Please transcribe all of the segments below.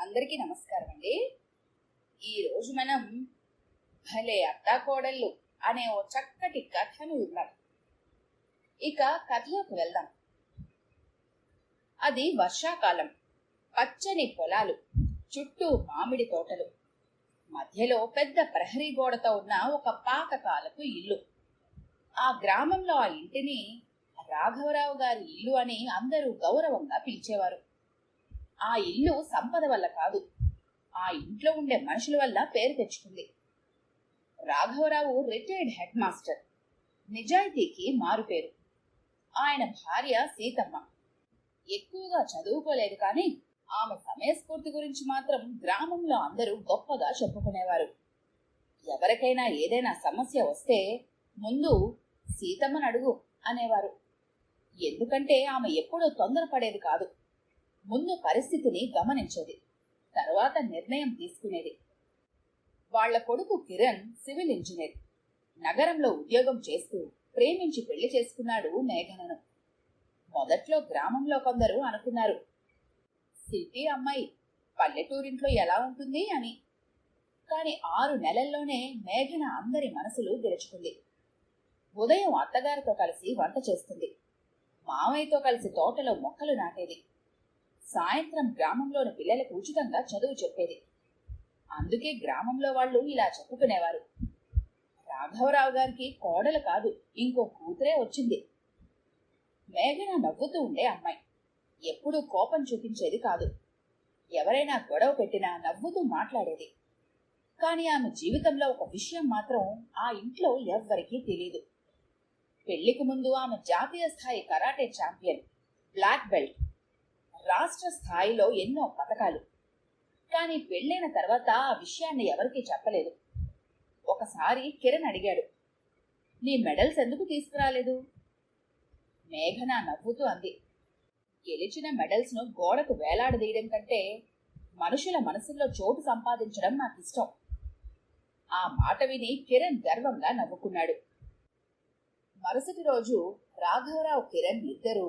అందరికీ నమస్కారం అండి. ఈరోజు మనం భలే అత్తాకోడళ్ళు అనే ఓ చక్కటి కథను విన్నాం. ఇక కథలోకి వెళ్దాం. అది వర్షాకాలం. పచ్చని పొలాలు, చుట్టూ మామిడి తోటలు, మధ్యలో పెద్ద ప్రహరీ గోడతో ఉన్న ఒక పాతకాలపు ఇల్లు. ఆ గ్రామంలో ఆ ఇంటిని రాఘవరావు గారి ఇల్లు అని అందరూ గౌరవంగా పిలిచేవారు. ఆ ఇల్లు సంపద వల్ల కాదు, ఆ ఇంట్లో ఉండే మనుషుల వల్ల పేరు తెచ్చుకుంది. రాఘవరావు రిటైర్డ్ హెడ్ మాస్టర్, నిజాయితీకి మారుపేరు. ఆయన భార్య సీతమ్మ ఎక్కువగా చదువుకోలేదు, కానీ ఆమె సమయస్ఫూర్తి గురించి మాత్రం గ్రామంలో అందరూ గొప్పగా చెప్పుకునేవారు. ఎవరికైనా ఏదైనా సమస్య వస్తే ముందు సీతమ్మని అడుగు అనేవారు. ఎందుకంటే ఆమె ఎప్పుడూ తొందరపడేది కాదు. ముందు పరిస్థితిని గమనించేది, తర్వాత నిర్ణయం తీసుకునేది. వాళ్ల కొడుకు కిరణ్ సివిల్ ఇంజనీర్, నగరంలో ఉద్యోగం చేస్తూ ప్రేమించి పెళ్లి చేసుకున్నాడు మేఘనను. మొదట్లో గ్రామంలో కొందరు అనుకున్నారు, సిటీ అమ్మాయి పల్లెటూరింట్లో ఎలా ఉంటుంది అని. కాని 6 నెలల్లోనే మేఘన అందరి మనసులు గెలుచుకుంది. ఉదయం అత్తగారితో కలిసి వంట చేస్తుంది, మామయ్యతో కలిసి తోటలో మొక్కలు నాటేది, సాయంత్రం గ్రామంలోని పిల్లలకు ఉచితంగా చదువు చెప్పేది. అందుకే గ్రామంలో వాళ్ళు ఇలా చెప్పుకునేవారు, రాఘవరావు గారికి కోడలు కాదు, ఇంకో కూతురే వచ్చింది. మేఘన నవ్వుతూ ఉండే అమ్మాయి, ఎప్పుడూ కోపం చూపించేది కాదు. ఎవరైనా గొడవ పెట్టినా నవ్వుతూ మాట్లాడేది. కానీ ఆమె జీవితంలో ఒక విషయం మాత్రం ఆ ఇంట్లో ఎవ్వరికీ తెలీదు. పెళ్లికి ముందు ఆమె జాతీయ స్థాయి కరాటే ఛాంపియన్, బ్లాక్ బెల్ట్, రాష్ట్ర స్థాయిలో ఎన్నో పథకాలు. కానీ పెళ్ళైన తర్వాత ఆ విషయాన్ని ఎవరికీ చెప్పలేదు. ఒకసారి కిరణ్ అడిగాడు, నీ మెడల్స్ ఎందుకు తీసుకురాలేదు? మేఘన నవ్వుతూ అంది, గెలిచిన మెడల్స్ ను గోడకు వేలాడదీయడం కంటే మనుషుల మనసుల్లో చోటు సంపాదించడం నాకిష్టం. ఆ మాట విని కిరణ్ గర్వంగా నవ్వుకున్నాడు. మరుసటి రోజు రాఘవరావు, కిరణ్ ఇద్దరూ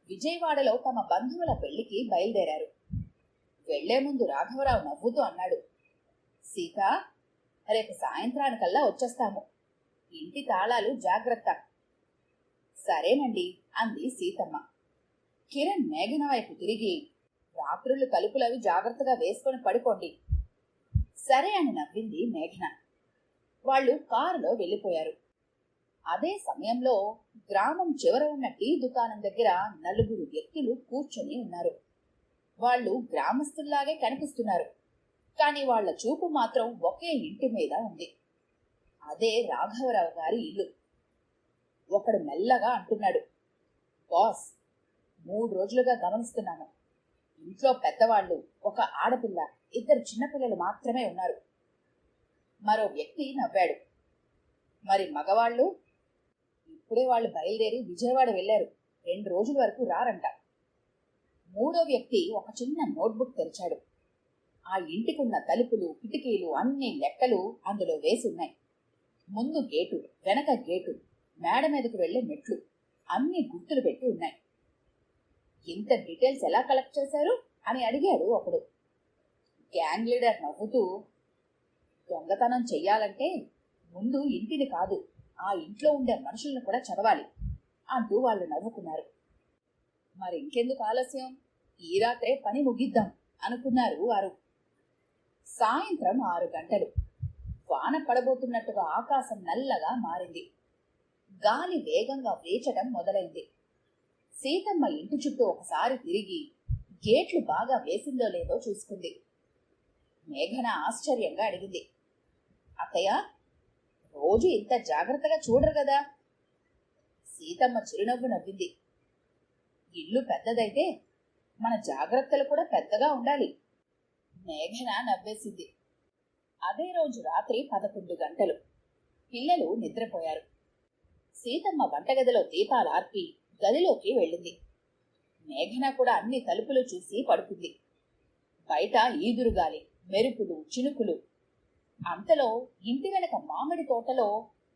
విజయవాడలో తమ బంధువుల పెళ్లికి బయలుదేరారు. వెళ్లే ముందు రాఘవరావు నవ్వుతూ అన్నాడు, సీత, రేపు సాయంత్రానికల్లా వచ్చేస్తాము, ఇంటి తాళాలు జాగ్రత్త. సరేనండి అంది సీతమ్మ. కిరణ్ మేఘన వైపు తిరిగి, రాత్రులు తలుపులవి జాగ్రత్తగా వేసుకొని పడుకోండి. సరే అని నవ్వింది మేఘన. వాళ్ళు కారులో వెళ్లిపోయారు. అదే సమయంలో గ్రామం చివర ఉన్న టీ దుకాణం దగ్గర 4 వ్యక్తులు కూర్చొని ఉన్నారు. వాళ్ళు గ్రామస్తుల్లాగే కనిపిస్తున్నారు, కానీ వాళ్ల చూపు మాత్రం ఒకే ఇంటి మీద ఉంది. అదే రాఘవరావు గారి ఇల్లు. ఒకడు మెల్లగా అంటున్నాడు, బాస్, 3 రోజులుగా గమనిస్తున్నాను. ఇంట్లో పెద్దవాళ్ళు, ఒక ఆడపిల్ల, 2 చిన్నపిల్లలు మాత్రమే ఉన్నారు. మరో వ్యక్తి నవ్వాడు, మరి మగవాళ్ళు? ఇప్పుడే వాళ్ళు బయలుదేరి విజయవాడ వెళ్లారు, 2 రోజుల వరకు రారంట. 3వ వ్యక్తి ఒక చిన్న నోట్బుక్ తెరిచాడు. ఆ ఇంటికున్న తలుపులు, కిటికీలు అన్ని లెక్కలు అందులో వేసి ఉన్నాయి. ముందు గేటు, వెనక గేటు, మేడ మీదకు వెళ్లే మెట్లు, అన్ని గుర్తులు పెట్టి ఉన్నాయి. ఇంత డీటెయిల్స్ ఎలా కలెక్ట్ చేశారు అని అడిగాడు ఒకడు. గ్యాంగ్ లీడర్ నవ్వుతూ, దొంగతనం చెయ్యాలంటే ముందు ఇంటిని కాదు, ఆ ఇంట్లో ఉండే మనుషులను కూడా చదవాలి అంటూ వాళ్ళు నవ్వుకున్నారు. మరి ఇంకెందుకు ఆలస్యం, ఈ రాత్రే పని ముగిద్దాం అనుకున్నారు వారు. సాయంత్రం 6 గంటలు. వాన పడబోతున్నట్టుగా ఆకాశం నల్లగా మారింది. గాలి వేగంగా వీచడం మొదలైంది. సీతమ్మ ఇంటి చుట్టూ ఒకసారి తిరిగి గేట్లు బాగా వేసిందో లేదో చూసుకుంది. మేఘన ఆశ్చర్యంగా అడిగింది, అత్తయ్య, రోజు ఇంత జాగ్రత్తగా చూడరు కదా? సీతమ్మ చిరునవ్వు నవ్వింది, ఇల్లు పెద్దదైతే మన జాగ్రత్తలు కూడా పెద్దగా ఉండాలి. మేఘన నవ్వేసింది. అదే రోజు రాత్రి 11 గంటలు. పిల్లలు నిద్రపోయారు. సీతమ్మ వంటగదిలో దీపాలు ఆర్పి గదిలోకి వెళ్ళింది. మేఘన కూడా అన్ని తలుపులు చూసి పడుకుంది. బయట ఈదురుగాలి, మెరుపులు, చినుకులు. అంతలో ఇంటి వెనక మామిడి తోటలో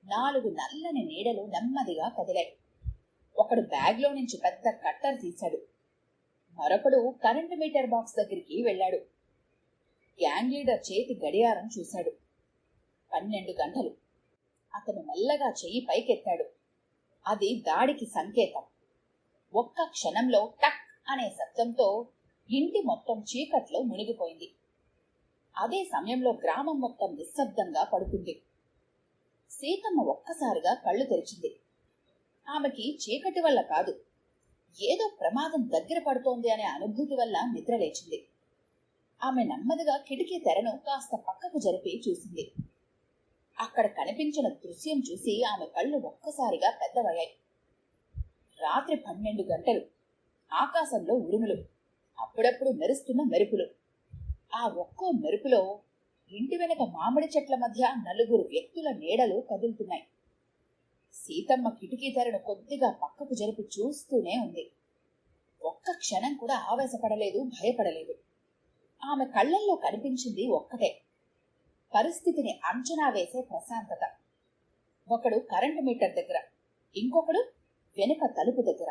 4 నల్లని నీడలు నెమ్మదిగా కదిలాయి. ఒకడు బ్యాగ్లో నుంచి పెద్ద కట్టర్ తీశాడు. మరొకడు కరెంటు మీటర్ బాక్స్ దగ్గరికి వెళ్ళాడు. గ్యాంగ్ లీడర్ చేతి గడియారం చూశాడు. 12 గంటలు. అతను మెల్లగా చెయ్యి పైకెత్తాడు. అది దాడికి సంకేతం. ఒక్క క్షణంలో టక్ అనే శబ్దంతో ఇంటి మొత్తం చీకట్లో మునిగిపోయింది. అదే సమయంలో గ్రామం మొత్తం నిశ్శబ్దంగా పడుకుంది. సీతమ్మ ఒక్కసారిగా కళ్ళు తెరిచింది. ఆమెకి చీకటి వల్ల కాదు, ఏదో ప్రమాదం దగ్గర పడుతోంది అనే అనుభూతి వల్ల నిద్రలేచింది. ఆమె నెమ్మదిగా కిటికీ తెరను కాస్త పక్కకు జరిపి చూసింది. అక్కడ కనిపించిన దృశ్యం చూసి ఆమె కళ్ళు ఒక్కసారిగా పెద్దవయ్యాయి. రాత్రి 12 గంటలు. ఆకాశంలో ఉరుములు, అప్పుడప్పుడు మెరుస్తున్న మెరుపులు. ఆ ఒక్కో మెరుపులో ఇంటి వెనక మామిడి చెట్ల మధ్య 4 వ్యక్తుల నీడలు కదులుతున్నాయి. సీతమ్మ కిటికీ తెరను కొద్దిగా పక్కకు జరిపి చూస్తూనే ఉంది. ఒక్క క్షణం కూడా ఆవేశపడలేదు, భయపడలేదు. ఆమె కళ్ళల్లో కనిపించింది ఒక్కటే, పరిస్థితిని అంచనా వేసే ప్రశాంతత. ఒకడు కరెంటు మీటర్ దగ్గర, ఇంకొకడు వెనుక తలుపు దగ్గర.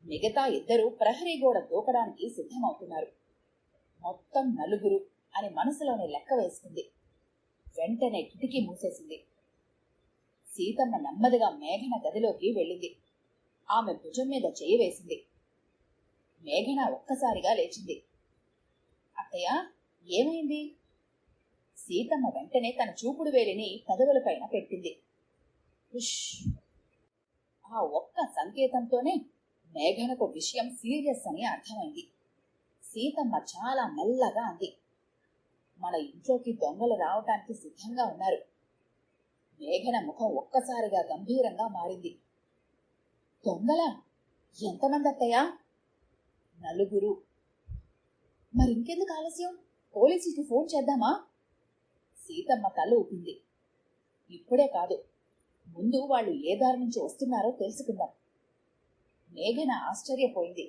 మిగతా 2 ప్రహరీ గోడ దూకడానికి సిద్ధమవుతున్నారు. మొత్తం 4 అని మనసులోనే లెక్క వేసుకుంది. వెంటనే కిటికీ మూసేసింది. సీతమ్మ నెమ్మదిగా మేఘన గదిలోకి వెళ్ళింది. ఆమె భుజం మీద చేయి వేసింది. మేఘన ఒక్కసారిగా లేచింది. అత్తయ్య, ఏమైంది? సీతమ్మ వెంటనే తన చూపుడు వేలిని కదవులపైన పెట్టింది. హుష్! ఆ ఒక్క సంకేతంతోనే మేఘనకు విషయం సీరియస్ అని అర్థమైంది. సీతమ్మ చాలా మెల్లగా అంది, మన ఇంట్లోకి దొంగలు రావటానికి సిద్ధంగా ఉన్నారు. మేఘన ముఖం ఒక్కసారిగా గంభీరంగా మారింది. దొంగలా? ఎంతమంది అత్తయ్యా? 4. మరింకెందుకు ఆలస్యం? పోలీసులకి ఫోన్ చేద్దామా? సీతమ్మ తల ఊపింది. ఇప్పుడే కాదు, ముందు వాళ్ళు ఏ దారి నుంచి వస్తున్నారో తెలుసుకుందాం. మేఘన ఆశ్చర్యపోయింది.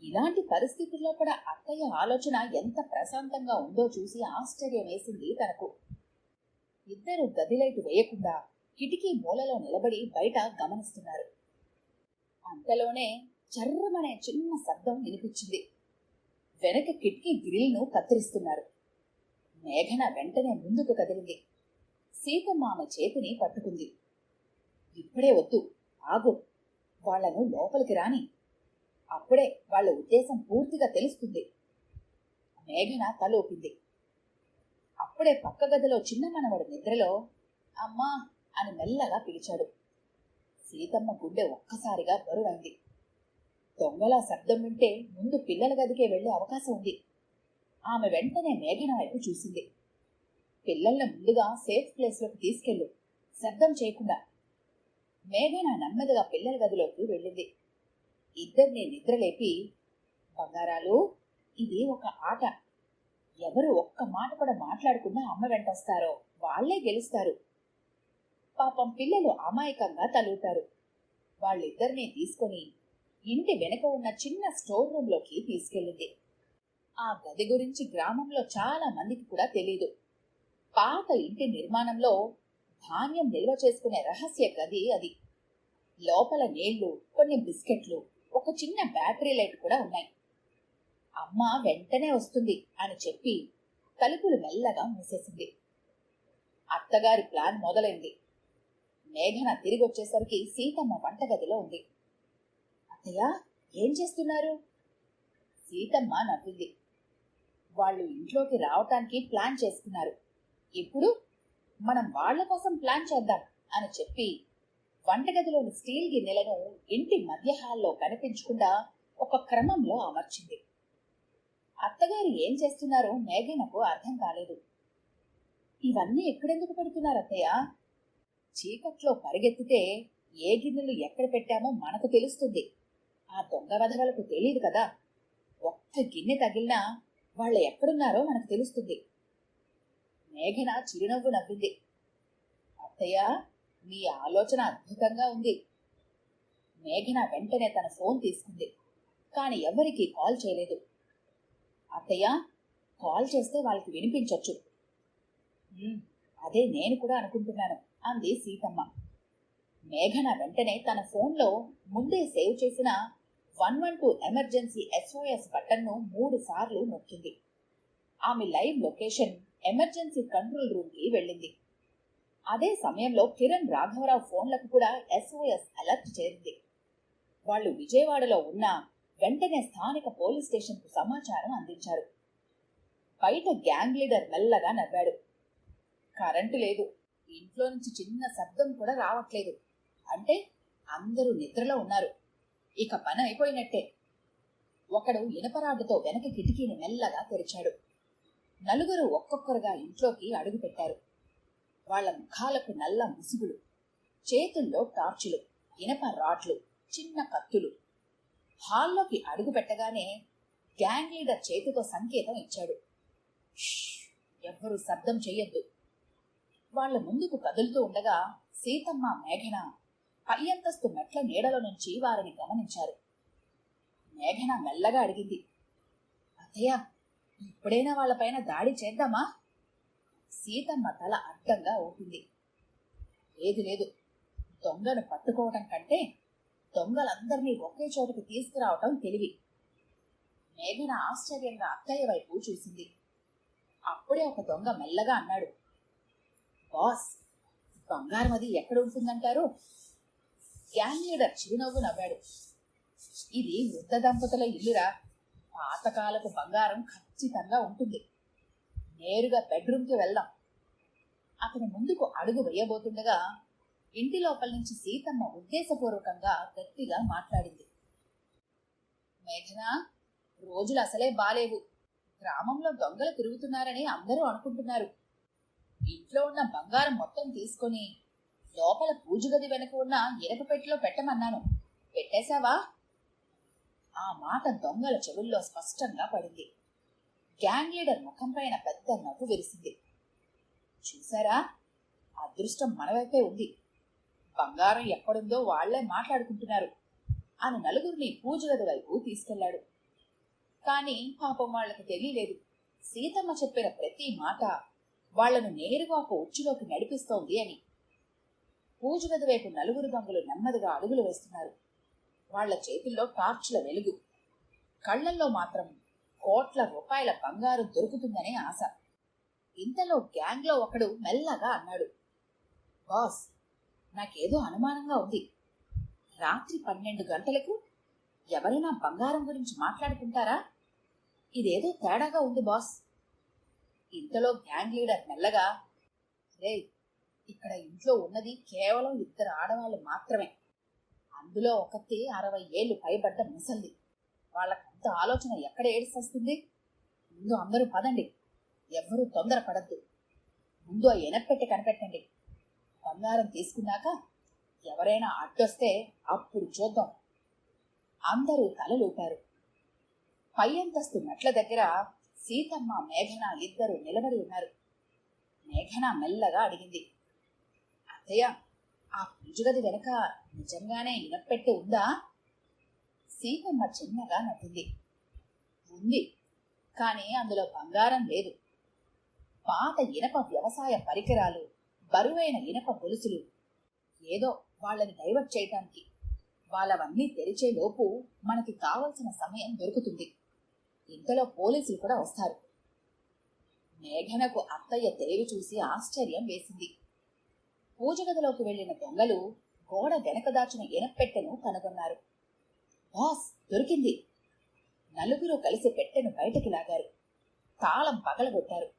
ఇలాంటి పరిస్థితుల్లో కూడా అత్తయ్య ఆలోచన ఎంత ప్రశాంతంగా ఉందో చూసి ఆశ్చర్యం వేసింది తనకు. 2 గదిలైటు వేయకుండా కిటికీ మూలలో నిలబడి బయట గమనిస్తున్నారు. అంతలోనే చర్రమనే చిన్న శబ్దం వినిపించింది. వెనక కిటికీ గ్రిల్ను కత్తిరిస్తున్నారు. మేఘన వెంటనే ముందుకు కదిలింది. సీతమ్మ ఆమె చేతిని పట్టుకుంది. ఇప్పుడే వద్దు, ఆగు, వాళ్లను లోపలికి రాని, అప్పుడే వాళ్ళ ఉద్దేశం పూర్తిగా తెలుస్తుంది. మేఘన తలూపింది. అప్పుడే పక్క గదిలో చిన్న మనవడు నిద్రలో అమ్మా అని మెల్లగా పిలిచాడు. సీతమ్మ గుండె ఒక్కసారిగా బరువైంది. దొంగల శబ్దం వింటే ముందు పిల్లల గదికే వెళ్లే అవకాశం ఉంది. ఆమె వెంటనే మేఘన వైపు చూసింది. పిల్లల్ని ముందుగా సేఫ్ ప్లేస్లోకి తీసుకెళ్ళు, శబ్దం చేయకుండా. మేఘన నెమ్మదిగా పిల్లల గదిలోకి వెళ్ళింది. 2 నిద్రలేపి, బంగారాలు, ఇది ఒక ఆట. ఎవరు ఒక్క మాట కూడా మాట్లాడకుండా అమ్మ వెంటొస్తారో వాళ్లే గెలుస్తారు. పాపం పిల్లలు అమాయకంగా తలూటారు. వాళ్ళిద్దరినీ తీసుకొని ఇంటి వెనుక ఉన్న చిన్న స్టోర్ రూంలోకి తీసుకెళ్ళింది. ఆ గది గురించి గ్రామంలో చాలా మందికి కూడా తెలీదు. పాత ఇంటి నిర్మాణంలో ధాన్యం నిల్వ చేసుకునే రహస్య గది అది. లోపల నీళ్లు, కొన్ని బిస్కెట్లు, ఒక చిన్న బ్యాటరీ లైట్ కూడా ఉన్నాయి. అమ్మ వెంటనే వస్తుంది అని చెప్పి తలుపులు మెల్లగా మూసేసింది. అత్తగారి ప్లాన్ మొదలైంది. మేఘన తిరిగొచ్చేసరికి సీతమ్మ వంటగదిలో ఉంది. అత్తయ్య, ఏం చేస్తున్నారు? సీతమ్మ నవ్వింది. వాళ్ళు ఇంట్లోకి రావటానికి ప్లాన్ చేసుకున్నారు. ఇప్పుడు మనం వాళ్ల కోసం ప్లాన్ చేద్దాం అని చెప్పి వంటగదిలోని స్టీల్ గిన్నెలను ఇంటి మధ్య హాల్లో కనిపించకుండా ఒక క్రమంలో అమర్చింది. అత్తగారు ఏం చేస్తున్నారో మేఘనకు అర్థం కాలేదు. ఇవన్నీ ఎక్కడెందుకు పెడుతున్నారు అత్తయ్య? చీకట్లో పరిగెత్తితే ఏ గిన్నెలు ఎక్కడ పెట్టామో మనకు తెలుస్తుంది. ఆ దొంగ వధవలకు తెలియదు కదా. ఒక్క గిన్నె తగిలినా వాళ్ళు ఎక్కడున్నారో మనకు తెలుస్తుంది. మేఘన చిరునవ్వు నవ్వింది. అత్తయ్య, మీ ఆలోచన అద్భుతంగా ఉంది. మేఘన వెంటనే తన ఫోన్ తీసుకుంది. కాని ఎవరికీ కాల్ చేయలేదు. అత్తయ్య, కాల్ చేస్తే వాళ్ళకి వినిపించొచ్చు. అదే నేను కూడా అనుకుంటున్నాను అంది సీతమ్మ. మేఘన వెంటనే తన ఫోన్లో ముందే సేవ్ చేసిన 112 ఎమర్జెన్సీ SOS బటన్ను 3 సార్లు నొక్కింది. ఆమె live location emergency control room కి వెళ్ళింది. అదే సమయంలో కిరణ్ రాఘవరావు ఫోన్లకు కూడా SOS అలర్ట్ చేరింది. వాళ్ళు విజయవాడలో ఉన్న వెంటనే స్థానిక పోలీస్ స్టేషన్ కు సమాచారం అందించారు. బయట గ్యాంగ్ లీడర్ మెల్లగా నవ్వాడు. కరెంటు లేదు, ఇంట్లో నుంచి చిన్న శబ్దం కూడా రావట్లేదు, అంటే అందరూ నిద్రలో ఉన్నారు, ఇక పని అయిపోయినట్టే. ఒకడు ఇనపరాడుతో వెనక కిటికీని మెల్లగా తెరిచాడు. నలుగురు ఒక్కొక్కరుగా ఇంట్లోకి అడుగుపెట్టారు. వాళ్ల ముఖాలకు నల్ల ముసుగులు, చేతుల్లో టార్చులు, ఇనప రాడ్లు, చిన్న కత్తులు. హాల్లోకి అడుగు పెట్టగానే గ్యాంగ్ లీడర్ చేతితో సంకేతం ఇచ్చాడు. ఎవ్వరూ శబ్దం చెయ్యొద్దు. వాళ్ల ముందుకు కదులుతూ ఉండగా సీతమ్మ, మేఘన పై అంతస్తు మెట్ల నీడలో నుంచి వారిని గమనించారు. మేఘన మెల్లగా అడిగింది, అత్తయ్య, ఇప్పుడైనా వాళ్లపైన దాడి చేద్దామా? సీతమ్మ తల అడ్డంగా ఊపింది. లేదు లేదు, దొంగను పట్టుకోవటం కంటే దొంగలందరినీ ఒకే చోటుకు తీసుకురావటం తెలివి. మేఘన ఆశ్చర్యంగా అత్తయ్య వైపు చూసింది. అప్పుడే ఒక దొంగ మెల్లగా అన్నాడు, బాస్, బంగారం అది ఎక్కడ ఉంటుందంటారు? గ్యాంగ్ లీడర్ చిరునవ్వు నవ్వాడు. ఇది వృద్ధ దంపతుల ఇల్లురా, పాతకాలపు బంగారం ఖచ్చితంగా ఉంటుంది. నేరుగా బెడ్రూమ్కి వెళ్దాం. అతని ముందుకు అడుగు వేయబోతుండగా ఇంటి లోపల నుంచి సీతమ్మ ఉద్దేశపూర్వకంగా గట్టిగా మాట్లాడింది. మేఘనా, రోజులు అసలే బాలేవు. గ్రామంలో దొంగలు తిరుగుతున్నారని అందరూ అనుకుంటున్నారు. ఇంట్లో ఉన్న బంగారం మొత్తం తీసుకొని లోపల పూజగది వెనుక ఉన్న ఇనప పెట్టెలో పెట్టమన్నాను, పెట్టేశావా? ఆ మాట దొంగల చెవుల్లో స్పష్టంగా పడింది. గ్యాంగ్ లీడర్ ముఖం పైన పెద్ద నవ్వు విరిసింది. చూసారా, అదృష్టం మనవైపే ఉంది. బంగారం ఎక్కడుందో వాళ్లే మాట్లాడుకుంటున్నారు అని నలుగురిని పూజగది వైపు తీసుకెళ్లాడు. కాని పాపం వాళ్లకు తెలియలేదు, సీతమ్మ చెప్పిన ప్రతి మాట వాళ్లను నేరుగా ఒక ఉచ్చులోకి నడిపిస్తోంది అని. పూజగది వైపు నలుగురు దొంగలు నెమ్మదిగా అడుగులు వేస్తున్నారు. వాళ్ల చేతుల్లో టార్చుల వెలుగు, కళ్లల్లో మాత్రం కోట్ల రూపాయల బంగారు దొరుకుతుందనే ఆశ. ఇంతలో గ్యాంగ్ లో ఒకడు మెల్లగా అన్నాడు, బాస్, నాకేదో అనుమానంగా ఉంది. రాత్రి 12 గంటలకు ఎవరైనా బంగారం గురించి మాట్లాడుకుంటారా? ఇదేదో తేడాగా ఉంది బాస్. ఇంతలో గ్యాంగ్ లీడర్ మెల్లగా, రే, ఇక్కడ ఇంట్లో ఉన్నది కేవలం 2 ఆడవాళ్ళు మాత్రమే. అందులో ఒకటి 60 ఏళ్లు పైబడ్డ ముసల్ది. వాళ్ళకంత ఆలోచన ఎక్కడ ఏడిస్తుంది? ముందు అందరూ పదండి, ఎవ్వరూ తొందరపడద్దు. ముందు ఆ ఎనపెట్టి కనిపెట్టండి. బంగారం తీసుకున్నాక ఎవరైనా అడ్డొస్తే అప్పుడు చూద్దాం. అందరూ తలలూపారు. పై అంతస్తు మెట్ల దగ్గర సీతమ్మ, మేఘన ఇద్దరు నిలబడి ఉన్నారు. మేఘన మెల్లగా అడిగింది, అత్తయ్య, ఆ పూజగది వెనక నిజంగానే ఇనపెట్టి ఉందా? సీతమ్మ చిన్నగా నవ్వింది. ఉంది, కానీ అందులో బంగారం లేదు. పాత ఇనప వ్యవసాయ పరికరాలు, బరువైన ఇనప గొలుసులు, ఏదో వాళ్ళని డైవర్ట్ చేయటానికి. వాళ్ళవన్నీ తెరిచే లోపు మనకి కావలసిన సమయం దొరుకుతుంది. ఇంతలో పోలీసులు కూడా వస్తారు. మేఘనకు అత్తయ్య తెలివి చూసి ఆశ్చర్యం వేసింది. పూజగదిలోకి వెళ్లిన దొంగలు గోడ వెనక దాచిన ఇనపెట్టెను కనుగొన్నారు. బాస్, దొరికింది. నలుగురు కలిసి పెట్టెను బయటకి లాగారు. తాళం పగలగొట్టారు.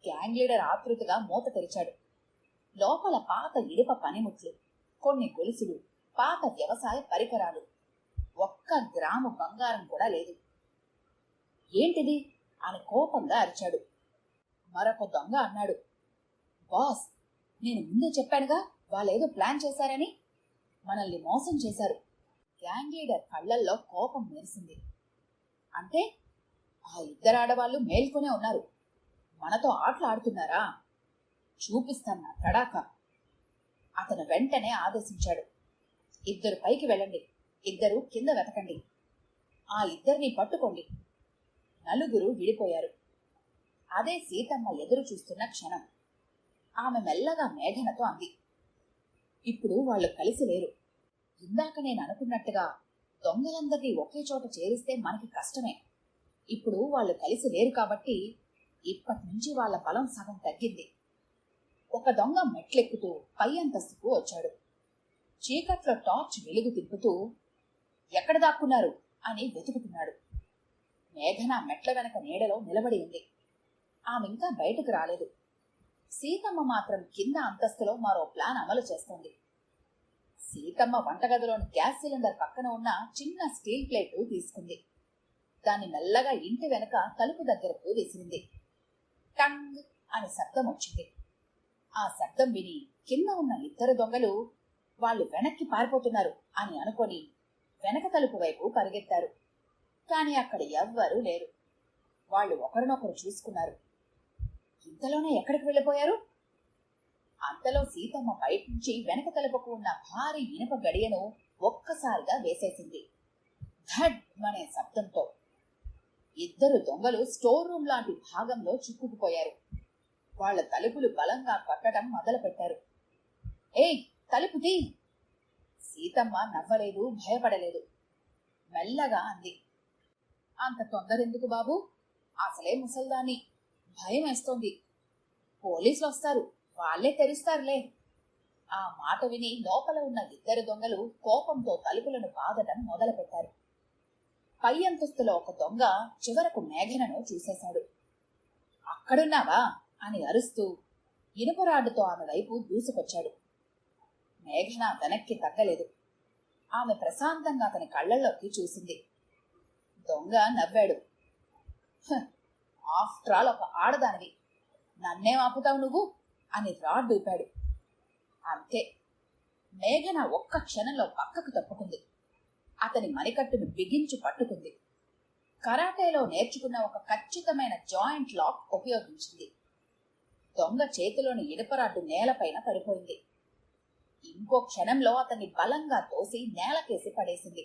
గ్యాంగ్ లీడర్ ఆతృతగా మూత తెరిచాడు. లోపల పాత ఇనుప పనిముట్లు, కొన్ని గొలుసులు, పాత వ్యవసాయ పరికరాలు. 1 గ్రాము బంగారం కూడా లేదు. ఏంటిది అని కోపంగా అరిచాడు. మరొక దొంగ అన్నాడు, బాస్, నేను ముందే చెప్పానుగా వాళ్ళేదో ప్లాన్ చేశారని. మనల్ని మోసం చేశారు. గ్యాంగ్ లీడర్ కళ్లల్లో కోపం మెరిసింది. అంటే ఆ 2 ఆడవాళ్లు మేల్కొనే ఉన్నారు, మనతో ఆటలు ఆడుతున్నారా? చూపిస్తాను నా తడాక. అతను వెంటనే ఆదేశించాడు, 2 పైకి వెళ్ళండి, 2 కింద వెతకండి, ఆ 2ని పట్టుకోండి. నలుగురు విడిపోయారు. అదే సీతమ్మ ఎదురు చూస్తున్న క్షణం. ఆమె మెల్లగా మేఘనతో అంది, ఇప్పుడు వాళ్ళు కలిసి లేరు. ఇందాక నేను అనుకున్నట్టుగా దొంగలందరినీ ఒకే చోట చేరిస్తే మనకి కష్టమే. ఇప్పుడు వాళ్ళు కలిసి లేరు కాబట్టి ఇప్పటి నుంచి వాళ్ళ బలం సగం తగ్గింది. ఒక దొంగ మెట్లెక్కుతూ పై అంతస్తుకు వచ్చాడు. చీకట్లో టార్చ్ వెలుగు తిప్పుతూ ఎక్కడ దాక్కున్నారు అని వెతుకుతున్నాడు. మేఘన మెట్ల వెనక నీడలో నిలబడి ఉంది. ఆమెంకా బయటకు రాలేదు. సీతమ్మ మాత్రం కింద అంతస్తులో మరో ప్లాన్ అమలు చేస్తోంది. సీతమ్మ వంటగదిలోని గ్యాస్ సిలిండర్ పక్కన ఉన్న చిన్న స్టీల్ ప్లేటు తీసుకుంది. దాన్ని మెల్లగా ఇంటి వెనక తలుపు దగ్గరకు విసిరింది. టంగ్ అని శబ్దం వచ్చింది. ఆ శబ్దం విని కింద ఉన్న ఇద్దరు దొంగలు వాళ్ళు వెనక్కి పారిపోతున్నారు అని అనుకొని వెనక తలుపు వైపు పరిగెత్తారు. కాని అక్కడ ఎవ్వరూ లేరు. వాళ్ళు ఒకరినొకరు చూసుకున్నారు. ఇంతలోనే ఎక్కడికి వెళ్ళిపోయారు? అంతలో సీతమ్మ బయట నుంచి వెనక తలుపుకు ఉన్న భారీ ఇనుప గడియను ఒక్కసారిగా వేసేసింది. ధడ్ అనే శబ్దంతో ఇద్దరు దొంగలు స్టోర్ రూమ్ లాంటి భాగంలో చిక్కుకుపోయారు. వాళ్ల తలుపులు బలంగా కొట్టడం మొదలుపెట్టారు. ఏయ్, తలుపు తీ! సీతమ్మ నవ్వలేదు, భయపడలేదు. మెల్లగా అంది, అంత తొందరెందుకు బాబు? అసలే ముసల్దాన్ని, భయం వేస్తోంది. పోలీసులు వస్తారు, వాళ్లే తెరుస్తారులే. ఆ మాట విని లోపల ఉన్న ఇద్దరు దొంగలు కోపంతో తలుపులను బాదటం మొదలుపెట్టారు. పై అంతస్తులో ఒక దొంగ చివరకు మేఘనను చూసేశాడు. అక్కడున్నావా అని అరుస్తూ ఇనుపరాడ్డుతో ఆమె వైపు దూసుకొచ్చాడు. మేఘన వెనక్కి తగ్గలేదు. ఆమె ప్రశాంతంగా అతని కళ్లల్లోకి చూసింది. దొంగ నవ్వాడు. ఆఫ్టర్ ఆల్ ఒక ఆడదానివి, నన్నేం ఆపుతావు నువ్వు అని రాడ్ ఊపాడు. అంతే, మేఘన ఒక్క క్షణంలో పక్కకు తప్పుకుంది. అతని మణికట్టును బిగించి పట్టుకుంది. కరాటేలో నేర్చుకున్న ఒక ఖచ్చితమైన జాయింట్ లాక్ ఉపయోగించింది. దొంగ చేతిలోని ఇనుపరాడ్డు నేలపైన పడిపోయింది. ఇంకో క్షణంలో అతన్ని బలంగా తోసి నేలకేసి పడేసింది.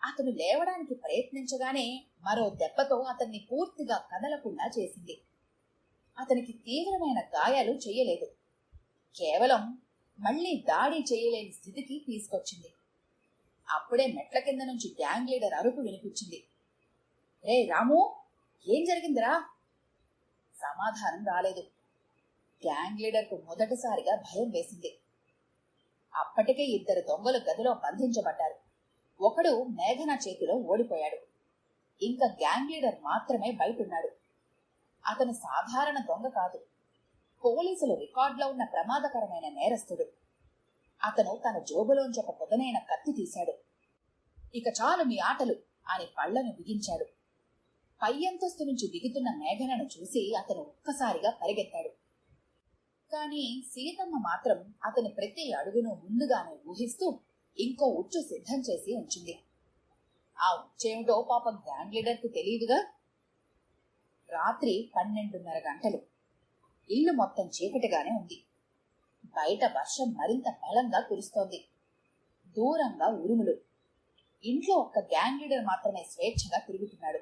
అతను లేవడానికి ప్రయత్నించగానే మరో దెబ్బతో అతన్ని పూర్తిగా కదలకుండా చేసింది. అతనికి తీవ్రమైన గాయాలు చేయలేదు, కేవలం మళ్లీ దాడి చేయలేని స్థితికి తీసుకొచ్చింది. అప్పుడే మెట్ల కింద నుంచి గ్యాంగ్ లీడర్ అరుపు వినిపించింది. రే రాము, ఏం జరిగిందిరా? సమాధానం రాలేదు. గ్యాంగ్ లీడర్కు మొదటిసారిగా భయం వేసింది. అప్పటికే ఇద్దరు దొంగలు గదిలో బంధించబడ్డారు. ఒకడు మేఘన చేతిలో ఓడిపోయాడు. ఇంకా గ్యాంగ్ లీడర్ మాత్రమే బయటున్నాడు. అతను సాధారణ దొంగ కాదు, పోలీసులు రికార్డులో ఉన్న ప్రమాదకరమైన నేరస్తుడు. అతను తన జోబులోంచి ఒక పొదనైన కత్తి తీశాడు. ఇక చాలు మీ ఆటలు అని పళ్లను బిగించాడు. పై అంతస్తు నుంచి దిగుతున్న మేఘనను చూసి అతను ఒక్కసారిగా పరిగెత్తాడు. కాని సీతమ్మ మాత్రం అతని ప్రతి అడుగును ముందుగానే ఊహిస్తూ ఇంకో ఉచ్చు సిద్ధం చేసి ఉంచింది. ఆ ఉచ్చేమిటో పాపం గ్యాంగ్ లీడర్కు తెలియదుగా. రాత్రి 12:30 గంటలు. ఇల్లు మొత్తం చీకటిగానే ఉంది. బయట వర్షం మరింత బలంగా కురుస్తోంది. దూరంగా ఉరుములు. ఇంట్లో ఒక్క గ్యాంగ్ లీడర్ మాత్రమే స్వేచ్ఛగా తిరుగుతున్నాడు.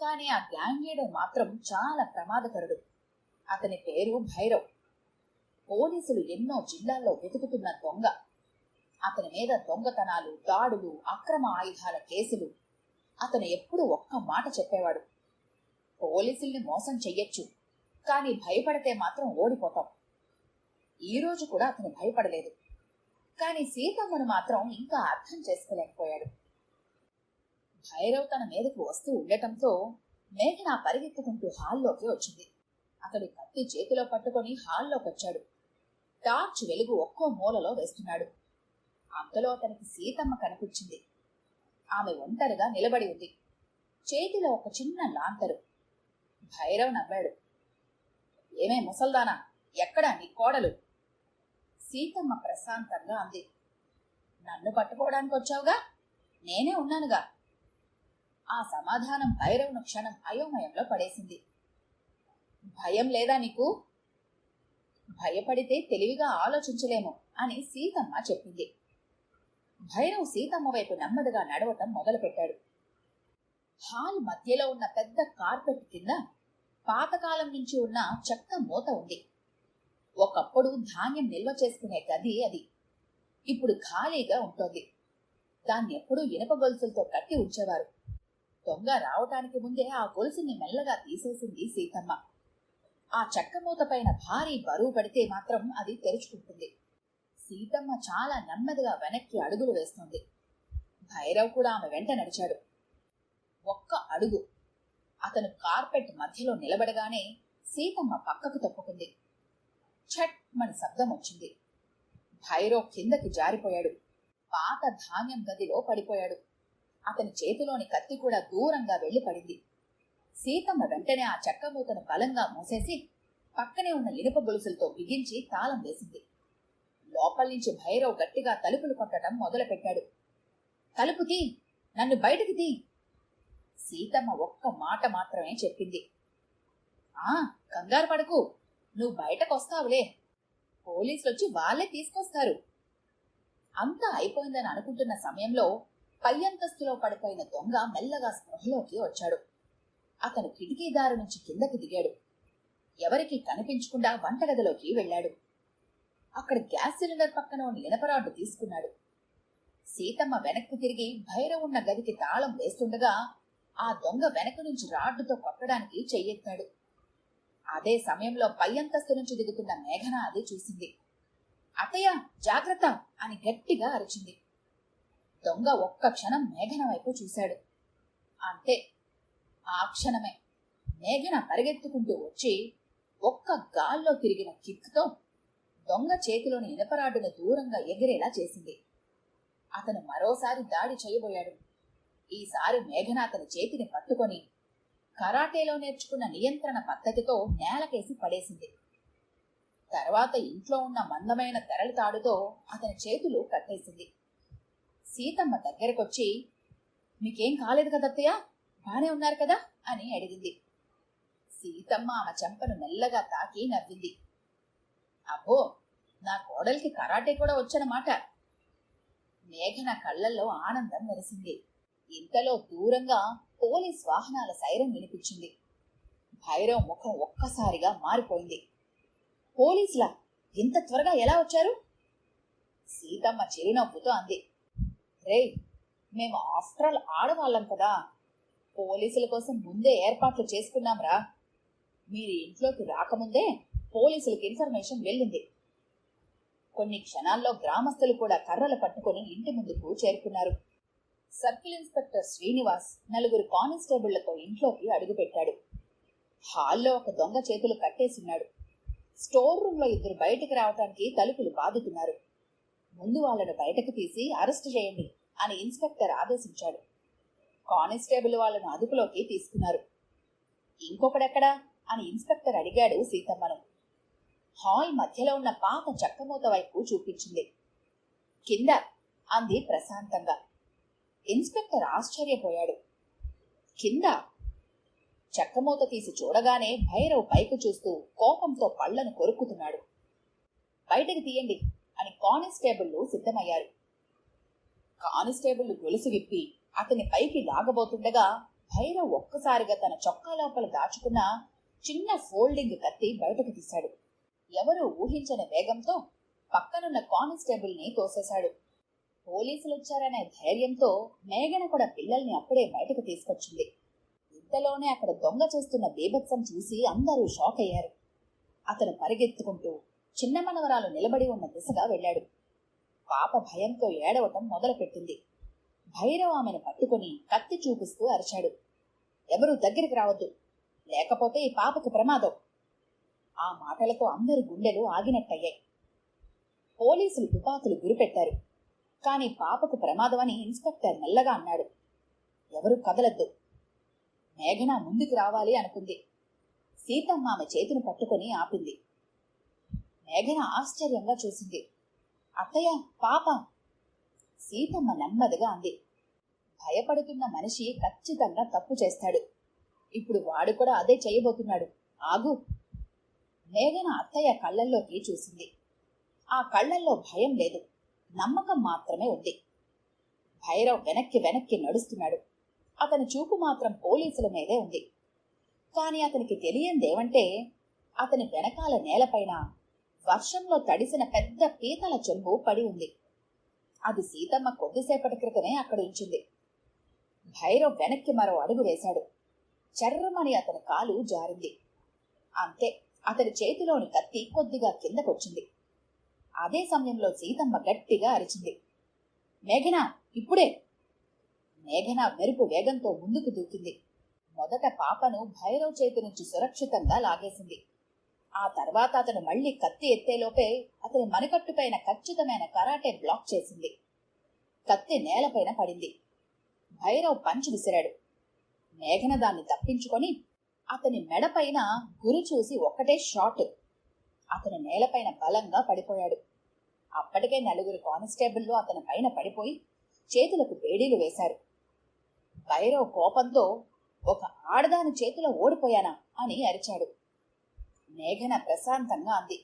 కానీ ఆ గ్యాంగ్ లీడర్ మాత్రం చాలా ప్రమాదకరుడు. అతని పేరు భైరవ్. పోలీసులు ఎన్నో జిల్లాల్లో వెతుకుతున్న దొంగ. అతని మీద దొంగతనాలు, దాడులు, అక్రమ ఆయుధాల కేసులు. అతను ఎప్పుడూ ఒక్క మాట చెప్పేవాడు, పోలీసుల్ని మోసం చెయ్యొచ్చు, కానీ భయపడితే మాత్రం ఓడిపోతాం. ఈ రోజు కూడా అతను భయపడలేదు. కానీ సీతమ్మను మాత్రం ఇంకా అర్థం చేసుకోలేకపోయాడు. భైరవ్ తన మీదకు వస్తూ ఉండటంతో మేఘన పరిగెత్తుకుంటూ హాల్లోకి వచ్చింది. అతడు కత్తి చేతిలో పట్టుకొని హాల్లోకి వచ్చాడు. టార్చ్ వెలుగు ఒక్కో మూలలో వేస్తున్నాడు. అంతలో అతనికి సీతమ్మ కనిపించింది. ఆమె ఒంటరిగా నిలబడి ఉంది, చేతిలో ఒక చిన్న లాంతరు. భైరవ్ నవ్వాడు. ఏమే ముసల్దానా, ఎక్కడా నీ కోడలు? సీతమ్మ ప్రశాంతంగా అంది. నన్ను పట్టుకోవడానికి వచ్చావుగా, నేనే ఉన్నానుగా. ఆ సమాధానం భైరవ్ను క్షణం అయోమయంలో పడేసింది. భయం లేదా నీకు? భయపడితే తెలివిగా ఆలోచించలేము అని సీతమ్మ చెప్పింది. భైరవ్ సీతమ్మ వైపు నెమ్మదిగా నడవటం మొదలుపెట్టాడు. హాల్ మధ్యలో ఉన్న పెద్ద కార్పెట్ కింద పాతకాలం నుంచి ఉన్న చెక్క మూత ఉంది. ఒకప్పుడు ధాన్యం నిల్వ చేసుకునే గది అది. ఇప్పుడు ఖాళీగా ఉంటోంది. దాన్ని ఎప్పుడూ ఇనుప గొలుసులతో కట్టి ఉంచేవారు. దొంగ రావటానికి ముందే ఆ గొలుసుని మెల్లగా తీసేసింది సీతమ్మ. ఆ చెక్క మూత పైన భారీ బరువు పడితే మాత్రం అది తెరుచుకుంటుంది. సీతమ్మ చాలా నెమ్మదిగా వెనక్కి అడుగులు వేస్తోంది. భైరవ్ కూడా ఆమె వెంట నడిచాడు. ఒక్క అడుగు. అతను కార్పెట్ మధ్యలో నిలబడగానే సీతమ్మ పక్కకు తప్పుకుంది. ఛట్ మని శబ్దం వచ్చింది. భైరవ్ కిందకి జారిపోయాడు. పాత ధాన్యం గదిలో పడిపోయాడు. అతని చేతిలోని కత్తి కూడా దూరంగా వెళ్లి పడింది. సీతమ్మ వెంటనే ఆ చెక్క మూతను బలంగా మూసేసి పక్కనే ఉన్న ఇనుప గొలుసులతో బిగించి తాళం వేసింది. లోపల నుంచి భైరవ్ గట్టిగా తలుపులు కొట్టడం మొదలుపెట్టాడు. తలుపు తీ, నన్ను బయటికి తీ. సీతమ్మ ఒక్క మాట మాత్రమే చెప్పింది. కంగారు పడకు, నువ్వు బయటకొస్తావులే, పోలీసులొచ్చి వాళ్ళే తీసుకొస్తారు. అంతా అయిపోయిందని అనుకుంటున్న సమయంలో పై అంతస్తులో పడిపోయిన దొంగ మెల్లగా స్పృహలోకి వచ్చాడు. అతను కిటికీదారు నుంచి కిందకి దిగాడు. ఎవరికీ కనిపించకుండా వంటగదిలోకి వెళ్లాడు. అక్కడ గ్యాస్ సిలిండర్ పక్కన ఉన్న ఇనపరాడ్డు తీసుకున్నాడు. సీతమ్మ వెనక్కి తిరిగి భైరవ్ ఉన్న గదికి తాళం వేస్తుండగా ఆ దొంగ వెనక నుంచి రాడ్డుతో కొట్టడానికి చెయ్యెత్తాడు. అదే సమయంలో పై అంతస్తు నుంచి దిగుతున్న మేఘన అది చూసింది. అత్తయ్య, జాగ్రత్త అని గట్టిగా అరిచింది. దొంగ ఒక్క క్షణం మేఘన వైపు చూశాడు. అంతే, ఆ క్షణమే మేఘన పరిగెత్తుకుంటూ వచ్చి ఒక్క గాల్లో తిరిగిన కిక్తో దొంగ చేతిలోని ఇనపరాడ్డును దూరంగా ఎగిరేలా చేసింది. అతను మరోసారి దాడి చేయబోయాడు. ఈసారి మేఘన అతని చేతిని పట్టుకొని కరాటేలో నేర్చుకున్న నియంత్రణ పద్ధతితో నేలకేసి పడేసింది. తర్వాత ఇంట్లో ఉన్న మందమైన తెరలి తాడుతో అతని చేతులు కట్టేసింది. సీతమ్మ దగ్గరకొచ్చి, మీకేం కాలేదు కదత్తయ్య, బానే ఉన్నారు కదా అని అడిగింది. సీతమ్మ ఆమె చెంపను మెల్లగా తాకి నవ్వింది. అబ్బో, నా కోడలికి కరాటే కూడా వచ్చనమాట. మేఘన కళ్లల్లో ఆనందం మెరిసింది. ఇంతలో దూరంగా పోలీస్ వాహనాల సైరన్ వినిపించింది. భైరవ్ ముఖం ఒక్కసారిగా మారిపోయింది. పోలీసులా? ఇంత త్వరగా ఎలా వచ్చారు? సీతమ్మ చిరునవ్వుతో అంది. రే, మేము ఆఫ్టర్ ఆల్ ఆడవాళ్ళం కదా, పోలీసుల కోసం ముందే ఏర్పాట్లు చేసుకున్నాంరా. మీరు ఇంట్లోకి రాకముందే పోలీసులకి ఇన్ఫర్మేషన్ వెళ్ళింది. కొన్ని క్షణాల్లో గ్రామస్తులు కూడా కర్రలు పట్టుకుని ఇంటి ముందుకు చేరుకున్నారు. సర్కిల్ ఇన్స్పెక్టర్ శ్రీనివాస్ నలుగురు కానిస్టేబుళ్లతో ఇంట్లోకి అడుగుపెట్టాడు. హాల్లో ఒక దొంగ చేతులు కట్టేసిన్నాడు. స్టోర్ రూమ్ లో ఇద్దరు బయటికి రావటానికి తలుపులు బాదుతున్నారు. ముందు వాళ్లను బయటకు తీసి అరెస్ట్ చేయండి అని ఇన్స్పెక్టర్ ఆదేశించాడు. కానిస్టేబుల్ వాళ్లను అదుపులోకి తీసుకున్నారు. ఇంకొకడెక్కడా అని ఇన్స్పెక్టర్ అడిగాడు సీతమ్మను. హాల్ మధ్యలో ఉన్న పాత చెక్కమూత వైపు చూపించింది. కింద అంది ప్రశాంతంగా. ఇన్స్పెక్టర్ ఆశ్చర్యపోయాడు. కింద? చెక్కమూత తీసి చూడగానే భైరవ్ పైకి చూస్తూ కోపంతో పళ్లను కొరుకుతున్నాడు. బయటికి తీయండి అని కానిస్టేబుళ్లు సిద్ధమయ్యారు. కానిస్టేబుళ్లు గొలుసు విప్పి అతని పైకి లాగబోతుండగా భైరవ్ ఒక్కసారిగా తన చొక్కా లోపల దాచుకున్న చిన్న ఫోల్డింగ్ కత్తి బయటకు తీశాడు. ఎవరూ ఊహించని వేగంతో పక్కనున్న కానిస్టేబుల్ ని తోసేశాడు. పోలీసులు వచ్చారనే ధైర్యంతో మేఘన కూడా పిల్లల్ని అప్పుడే బయటకు తీసుకొచ్చింది. ఇంతలోనే అక్కడ దొంగ చేస్తున్న బీభత్సం చూసి అందరూ షాక్ అయ్యారు. అతను పరిగెత్తుకుంటూ చిన్న మనవరాలు నిలబడి ఉన్న దిశగా వెళ్ళాడు. పాప భయంతో ఏడవటం మొదలుపెట్టింది. భైరవ్ ఆమెను పట్టుకుని కత్తి చూపిస్తూ అరిచాడు. ఎవరూ దగ్గరికి రావద్దు, లేకపోతే ఈ పాపకు ప్రమాదం. ఆ మాటలతో అందరి గుండెలు ఆగినట్టయ్యాయి. పోలీసులు తుపాకులు గురిపెట్టారు. కాని పాపకు ప్రమాదమని ఇన్స్పెక్టర్ మెల్లగా అన్నాడు. ఎవరూ కదలద్దు. మేఘన ముందుకు రావాలి అనుకుంది. సీతమ్మ ఆమె చేతిని పట్టుకుని ఆపింది. మేఘన ఆశ్చర్యంగా చూసింది. అత్తయ్య, పాప. సీతమ్మ నెమ్మదిగా అంది. భయపడుతున్న మనిషి ఖచ్చితంగా తప్పు చేస్తాడు. ఇప్పుడు వాడు కూడా అదే చేయబోతున్నాడు. ఆగు. మేఘన అత్తయ్య కళ్ళల్లోకి చూసింది. ఆ కళ్ళల్లో భయం లేదు, నమ్మకం మాత్రమే ఉంది. భైరవ్ వెనక్కి వెనక్కి నడుస్తున్నాడు. అతని చూపు మాత్రం పోలీసుల మీదే ఉంది. కాని అతనికి తెలియందేమంటే అతని వెనకాల నేలపైన వర్షంలో తడిసిన పెద్ద పీతల చెంబు పడి ఉంది. అది సీతమ్మ కొద్దిసేపటి క్రితమే అక్కడ ఉంచింది. భైరవ్ వెనక్కి మరో అడుగు వేశాడు. చర్రమని అతని కాలు జారింది. అంతే, అతడి చేతిలోని కత్తి కొద్దిగా కిందకొచ్చింది. అదే సమయంలో సీతమ్మ గట్టిగా అరిచింది, మేఘన, ఇప్పుడే! మేఘన మెరుపు వేగంతో ముందుకు దూకింది. మొదట పాపను భైరవ్ చేతి నుంచి సురక్షితంగా లాగేసింది. ఆ తర్వాత అతను మళ్లీ కత్తి ఎత్తేలోపే అతని మణికట్టుపైన ఖచ్చితమైన కరాటే బ్లాక్ చేసింది. కత్తి నేలపైన పడింది. భైరవ్ పంచి విసిరాడు. మేఘన దాన్ని తప్పించుకొని అతని మెడపైన గురి చూసి ఒక్కటే షాట్. అతను నేలపైన బలంగా పడిపోయాడు. అప్పటికే 4 కానిస్టేబుళ్లు అతని పైన పడిపోయి చేతులకు బేడీలు వేశారు. భైరవ్ కోపంతో, ఒక ఆడదాని చేతిలో ఓడిపోయానా అని అరిచాడు. మేఘన ప్రశాంతంగా అంది,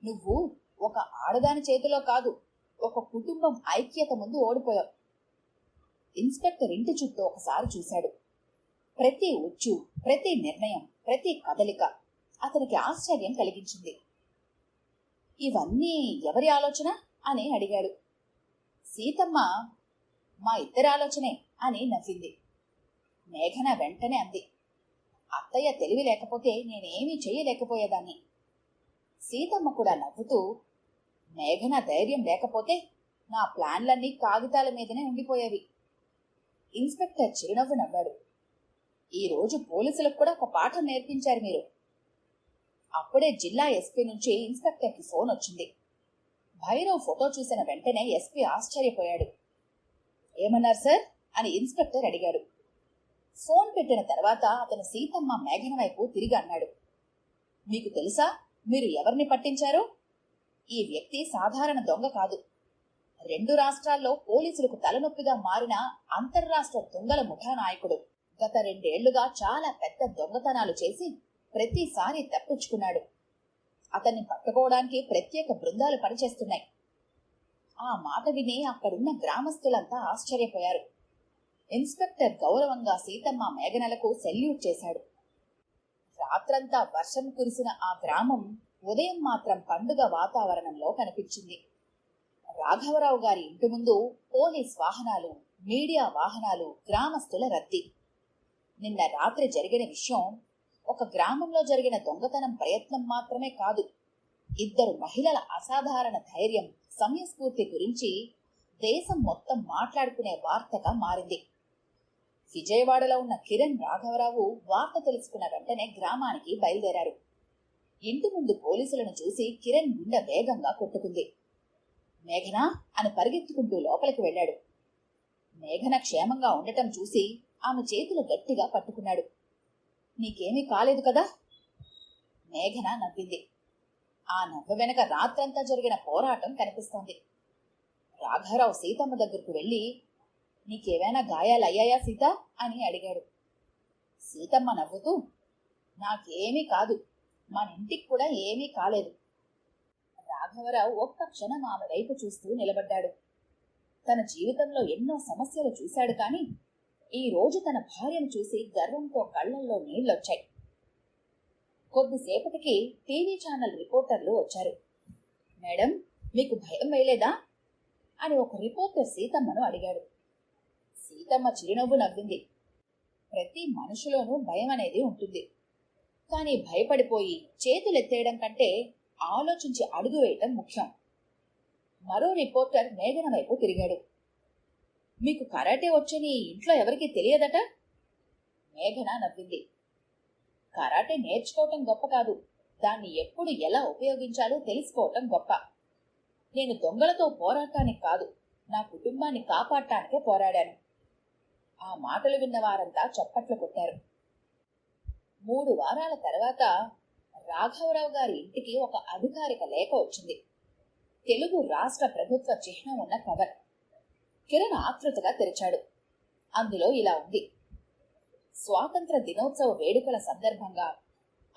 నువ్వు ఒక ఆడదాని చేతిలో కాదు, ఒక కుటుంబం ఐక్యత ముందు ఓడిపోయావు. ఇన్స్పెక్టర్ ఇంటి చుట్టూ ఒకసారి చూశాడు. ప్రతి ఉచ్చు, ప్రతి నిర్ణయం, ప్రతి కదలిక అతనికి ఆశ్చర్యం కలిగించింది. ఇవన్నీ ఎవరి ఆలోచన అని అడిగాడు. సీతమ్మ, మా ఇద్దరి ఆలోచనే అని నవ్వింది. మేఘన వెంటనే అంది, అత్తయ్య తెలివి లేకపోతే నేనేమీ చెయ్యలేకపోయేదాన్ని. సీతమ్మ కూడా నవ్వుతూ, మేఘన ధైర్యం లేకపోతే నా ప్లాన్లన్నీ కాగితాల మీదనే ఉండిపోయేవి. ఇన్స్పెక్టర్ చిరునవ్వు నవ్వాడు. ఈ రోజు పోలీసులకు కూడా ఒక పాఠం నేర్పించారు మీరు. అప్పుడే జిల్లా ఎస్పీ నుంచి ఇన్స్పెక్టర్కి ఫోన్ వచ్చింది. భైరవ్ ఫోటో చూసిన వెంటనే ఎస్పీ ఆశ్చర్యపోయాడు. ఏమన్నారు సార్ అని ఇన్స్పెక్టర్ అడిగాడు. ఫోన్ పెట్టిన తర్వాత అతను సీతమ్మ, మేఘన వైపు తిరిగి అన్నాడు, మీకు తెలుసా మీరు ఎవరిని పట్టించారో? ఈ వ్యక్తి సాధారణ దొంగ కాదు. 2 రాష్ట్రాల్లో పోలీసులకు తలనొప్పిగా మారిన అంతర్రాష్ట్ర దొంగల ముఠా నాయకుడు. గత 2 ఏళ్లుగా చాలా పెద్ద దొంగతనాలు చేసి ప్రతిసారి తప్పించుకున్నాడు. అతన్ని పట్టుకోవడానికి ప్రత్యేక బృందాలు పనిచేస్తున్నాయి. ఆ మాట విని అక్కడున్న గ్రామస్తులంతా ఆశ్చర్యపోయారు. ఇన్స్పెక్టర్ గౌరవంగా సీతమ్మ, మేఘనలకు సెల్యూట్ చేశాడు. రాత్రంతా వర్షం కురిసిన ఆ గ్రామం ఉదయం మాత్రం పండుగ వాతావరణంలో కనిపించింది. రాఘవరావు గారి ఇంటి ముందు పోలీస్ వాహనాలు, మీడియా వాహనాలు, గ్రామస్తుల రద్దీ. నిన్న రాత్రి జరిగిన విషయం ఒక గ్రామంలో జరిగిన దొంగతనం ప్రయత్నం మాత్రమే కాదు, 2 మహిళల అసాధారణ ధైర్యం, సమయస్ఫూర్తి గురించి దేశం మొత్తం మాట్లాడుకునే వార్తగా మారింది. విజయవాడలో ఉన్న కిరణ్, రాఘవరావు వార్త తెలుసుకున్న వెంటనే గ్రామానికి బయలుదేరారు. ఇంటి ముందు పోలీసులను చూసి కిరణ్ గుండె వేగంగా కొట్టుకుంది. మేఘన అని పరిగెత్తుకుంటూ లోపలికి వెళ్ళాడు. మేఘన క్షేమంగా ఉండటం చూసి ఆమె చేతులు గట్టిగా పట్టుకున్నాడు. నీకేమీ కాలేదు కదా? మేఘన నవ్వింది. ఆ నవ్వు వెనక రాత్రంతా జరిగిన పోరాటం కనిపిస్తోంది. రాఘవరావు సీతమ్మ దగ్గరకు వెళ్ళి, నీకేమైనా గాయాలయ్యాయా సీత అని అడిగాడు. సీతమ్మ నవ్వుతూ, నాకేమీ కాదు, మన ఇంటికి కూడా ఏమీ కాలేదు. రాఘవరావు ఒక్క క్షణం ఆమె వైపు చూస్తూ నిలబడ్డాడు. తన జీవితంలో ఎన్నో సమస్యలు చూశాడు, కానీ ఈ రోజు తన భార్యను చూసి గర్వంతో కళ్లల్లో నీళ్లొచ్చాయి. కొద్దిసేపటికి టీవీ ఛానల్ రిపోర్టర్లు వచ్చారు. మేడం, మీకు భయం వేయలేదా అని ఒక రిపోర్టర్ సీతమ్మను అడిగాడు. సీతమ్మ చిరునవ్వు నవ్వింది. ప్రతి మనుషులోనూ భయం అనేది ఉంటుంది, కానీ భయపడిపోయి చేతులెత్తేయడం కంటే ఆలోచించి అడుగు వేయటం ముఖ్యం. మరో రిపోర్టర్ మేఘన వైపు తిరిగాడు. మీకు కరాటే వచ్చని ఇంట్లో ఎవరికీ తెలియదట? మేఘన నవ్వింది. కరాటే నేర్చుకోవటం గొప్ప కాదు, దాన్ని ఎప్పుడు ఎలా ఉపయోగించాలో తెలుసుకోవటం గొప్ప. నేను దొంగలతో పోరాటానికి కాదు, నా కుటుంబాన్ని కాపాడటానికే పోరాడాను. ఆ మాటలు విన్న వారంతా చప్పట్లు కొట్టారు. 3 వారాల తర్వాత రాఘవరావు గారి ఇంటికి ఒక అధికారిక లేఖ వచ్చింది. తెలుగు రాష్ట్ర ప్రభుత్వ చిహ్నం ఉన్న కవర్. కిరణ్ ఆతృతగా తెరిచాడు. అందులో ఇలా ఉంది: స్వాతంత్ర దినోత్సవ వేడుకల సందర్భంగా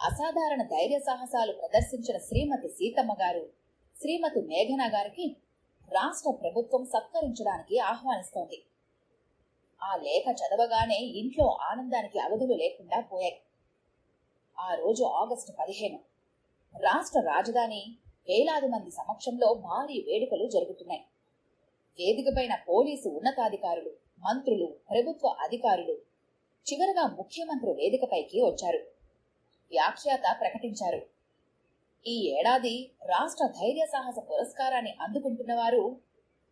అసాధారణ ధైర్య సాహసాలు ప్రదర్శించిన శ్రీమతి సీతమ్మ గారు, శ్రీమతి మేఘన గారికి రాష్ట్ర ప్రభుత్వం సత్కరించడానికి ఆహ్వానిస్తోంది. ఆ లేఖ చదవగానే ఇంట్లో ఆనందానికి అవధులు లేకుండా పోయాయి. ఆ రోజు ఆగస్టు 15. రాష్ట్ర రాజధాని వేలాది మంది సమక్షంలో భారీ వేడుకలు జరుగుతున్నాయి. వేదికపైన పోలీసు ఉన్నతాధికారులు, మంత్రులు, ప్రభుత్వ అధికారులు, చివరగా ముఖ్యమంత్రి వేదికపైకి వచ్చారు. వ్యాఖ్యాత ప్రకటించారు, ఈ ఏడాది రాష్ట్ర ధైర్య సాహస పురస్కారాన్ని అందుకుంటున్నవారు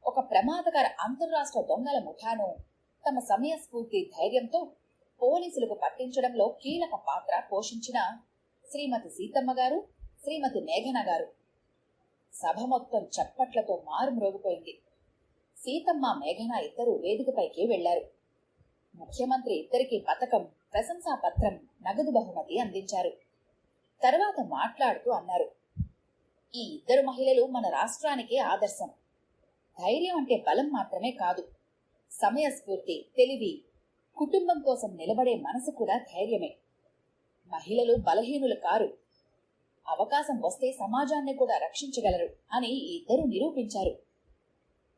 ఒక ప్రమాదకర అంతర్రాష్ట్ర దొంగల ముఠాను తమ సమయస్ఫూర్తి ధైర్యంతో పోలీసులకు పట్టించడంలో కీలక పాత్ర పోషించిన శ్రీమతి సీతమ్మ గారు, శ్రీమతి మేఘన గారు. సభ మొత్తం చప్పట్లతో మారుమ్రోగిపోయింది. సీతమ్మ, మేఘన ఇద్దరు వేదికపైకి వెళ్లారు. ముఖ్యమంత్రి ఇద్దరికి పతకం, ప్రశంసా పత్రం, నగదు బహుమతి అందించారు. తర్వాత మాట్లాడుతూ అన్నారు, ఈ ఇద్దరు మహిళలు మన రాష్ట్రానికే ఆదర్శం. ధైర్యం అంటే బలం మాత్రమే కాదు, సమయస్ఫూర్తి, తెలివి, కుటుంబం కోసం నిలబడే మనసు కూడా ధైర్యమే. మహిళలు బలహీనులు కారు, అవకాశం వస్తే సమాజాన్ని కూడా రక్షించగలరు అని ఈ ఇద్దరు నిరూపించారు.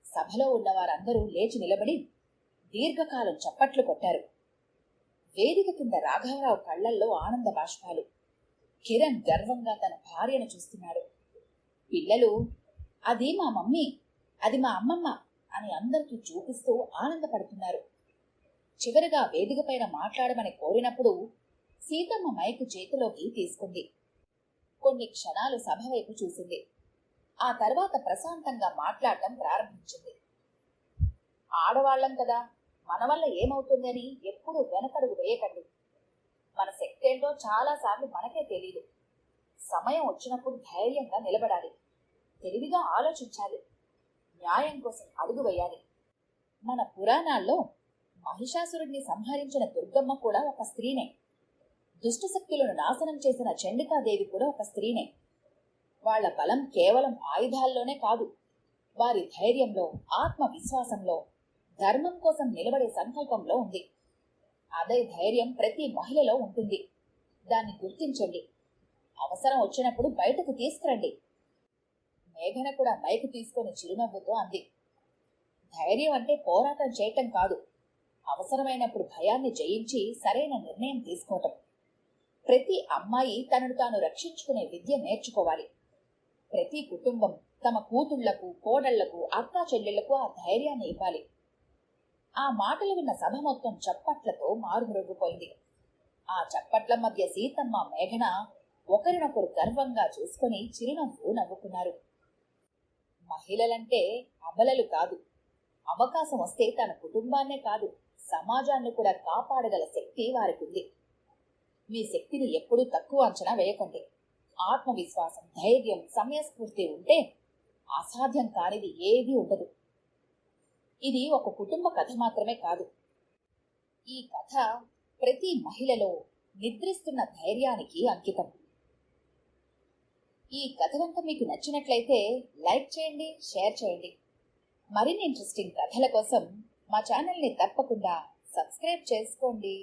సభలో ఉన్న వారందరూ లేచి నిలబడి దీర్ఘకాలం చప్పట్లు కొట్టారు. వేదిక కింద రాఘవరావు కళ్లల్లో ఆనంద బాష్పాలు. కిరణ్ గర్వంగా తన భార్యను చూస్తున్నాడు. పిల్లలు, అది మా మమ్మీ, అది మా అమ్మమ్మ అని అందరికీ చూపిస్తూ ఆనందపడుతున్నారు. చివరిగా వేదిక పైన మాట్లాడమని కోరినప్పుడు సీతమ్మ మైకు చేతిలోకి తీసుకుంది. కొన్ని క్షణాలు సభ వైపు చూసింది. ఆ తర్వాత ప్రశాంతంగా మాట్లాడటం ప్రారంభించింది. ఆడవాళ్లం కదా, మన వల్ల ఏమవుతుందని ఎప్పుడూ వెనకడుగు వేయకండి. మన శక్తి ఏంటో చాలాసార్లు మనకే తెలీదు. సమయం వచ్చినప్పుడు ధైర్యంగా నిలబడాలి, తెలివిగా ఆలోచించాలి, న్యాయం కోసం అడుగు వేయాలి. మన పురాణాల్లో మహిషాసురుడిని సంహరించిన దుర్గమ్మ కూడా ఒక స్త్రీనే. దుష్టశక్తులను నాశనం చేసిన చండికాదేవి కూడా ఒక స్త్రీనే. వాళ్ల బలం కేవలం ఆయుధాల్లోనే కాదు, వారి ధైర్యంలో, ఆత్మవిశ్వాసంలో, ధర్మం కోసం నిలబడే సంకల్పంలో ఉంది. అదే ధైర్యం ప్రతి మహిళలో ఉంటుంది. దాన్ని గుర్తించండి, అవసరం వచ్చినప్పుడు బయటకు తీసుకురండి. మేఘన కూడా మైకు తీసుకొని చిరునవ్వుతో అంది, ధైర్యం అంటే పోరాటం చేయటం కాదు, అవసరమైనప్పుడు భయాన్ని జయించి సరైన నిర్ణయం తీసుకోవటం. ప్రతి అమ్మాయి తనను తాను రక్షించుకునే విద్య నేర్చుకోవాలి. ప్రతి కుటుంబం తమ కూతుళ్లకు, కోడళ్లకు, అక్కా చెల్లెళ్లకు ఆ ధైర్యాన్ని ఇవ్వాలి. ఆ మాటలు విన్న సభ మొత్తం చప్పట్లతో మారుమ్రోగిపోయింది. ఆ చప్పట్ల మధ్య సీతమ్మ, మేఘన ఒకరినొకరు గర్వంగా చూసుకుని చిరునవ్వు నవ్వుకున్నారు. మహిళలంటే అబలలు కాదు, అవకాశం వస్తే తన కుటుంబాన్నే కాదు, సమాజాన్ని కూడా కాపాడగల శక్తి వారికి ఉంది. మీ శక్తిని ఎప్పుడూ తక్కువ అంచనా వేయకండి. ఆత్మవిశ్వాసం, ధైర్యం, సమయస్ఫూర్తి ఉంటే అసాధ్యం కానిది ఏదీ ఉండదు. ఇది ఒక కుటుంబ కథ మాత్రమే కాదు, ఈ కథ ప్రతి మహిళలో నిద్రిస్తున్న ధైర్యానికి అంకితం. ఈ కథ కనుక మీకు నచ్చినట్లయితే లైక్ చేయండి, షేర్ చేయండి. మరిన్ని ఇంట్రెస్టింగ్ కథల కోసం మా ఛానల్ని తప్పకుండా సబ్స్క్రైబ్ చేసుకోండి.